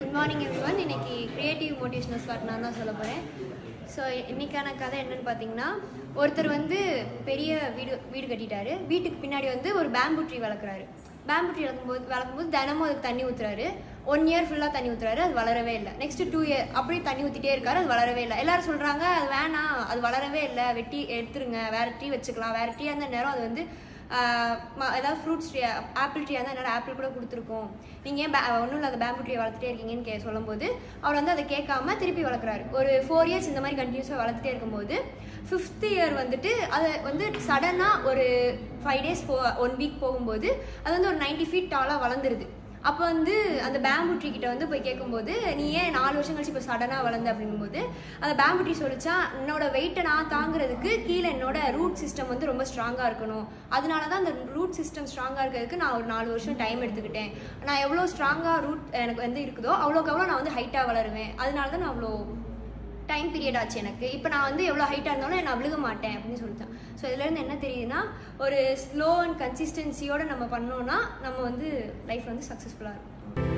Good morning everyone. இன்னைக்கு creative motivational spot நான் தான் சொல்ல போகிறேன். ஸோ இன்னைக்கான கதை என்னன்னு பார்த்தீங்கன்னா, ஒருத்தர் வந்து பெரிய வீடு கட்டிட்டாரு. வீட்டுக்கு பின்னாடி வந்து ஒரு பேம்பு ட்ரீ வளர்க்குறாரு. பேம்பு ட்ரீ வளர்க்கும்போது தினமும் அதுக்கு தண்ணி ஊற்றுறாரு. 1 year ஃபுல்லாக தண்ணி ஊற்றுறாரு, அது வளரவே இல்லை. நெக்ஸ்ட் 2 year அப்படியே தண்ணி ஊற்றிட்டே இருக்காரு, அது வளரவே இல்லை. எல்லாரும் சொல்கிறாங்க அது வேணாம், அது வளரவே இல்லை, வெட்டி எடுத்துருங்க, வேறு ட்ரீ வச்சுக்கலாம். வேறு ட்ரீ அந்த நேரம் அது வந்து ஏதாவது ஃப்ரூட்ஸ் ட்ரீ, ஆப்பிள் ட்ரீயாக இருந்தால் என்னால் ஆப்பிள் கூட கொடுத்துருக்கோம், நீங்கள் ஏன் ஒன்றும் இல்லாத பேம்பு ட்ரீயை வளர்த்துட்டே இருக்கீங்கன்னு சொல்லும்போது அவர் வந்து அதை கேட்காம திருப்பி வளர்க்குறாரு. ஒரு 4 years இந்த மாதிரி கண்டினியூஸாக வளர்த்துட்டே இருக்கும்போது 5th year வந்துட்டு அதை வந்து சடனாக ஒரு 5 days 1 week போகும்போது அது வந்து ஒரு 90 feet டாலாக வளர்ந்துருது. அப்போ வந்து அந்த பேம்பு ட்ரீ கிட்ட வந்து போய் கேட்கும்போது, நீ ஏன் 4 வருஷம் கழிச்சு இப்போ சடனாக வளர்ந்த அப்படிங்கும்போது அந்த பேம்பு ட்ரீ சொல்லிச்சா, என்னோட வெயிட்டை நான் தாங்கிறதுக்கு கீழே என்னோட ரூட் சிஸ்டம் வந்து ரொம்ப ஸ்ட்ராங்காக இருக்கணும், அதனால தான் அந்த ரூட் சிஸ்டம் ஸ்ட்ராங்காக இருக்கிறதுக்கு நான் ஒரு 4 வருஷம் டைம் எடுத்துக்கிட்டேன். நான் எவ்வளோ ஸ்ட்ராங்காக ரூட் எனக்கு வந்து இருக்குதோ அவ்வளோக்கு அவ்வளோ நான் வந்து ஹைட்டாக வளருவேன், அதனால தான் நான் அவ்வளோ டைம் பீரியட் ஆச்சு எனக்கு. இப்போ நான் வந்து எவ்வளோ ஹைட்டாக இருந்தாலும் நான் விழுக மாட்டேன் அப்படின்னு சொல்லிட்டேன். ஸோ இதுலேருந்து என்ன தெரியுதுன்னா, ஒரு ஸ்லோ அண்ட் கன்சிஸ்டன்சியோடு நம்ம பண்ணோன்னா நம்ம வந்து லைஃப் வந்து சக்ஸஸ்ஃபுல்லாக இருக்கும்.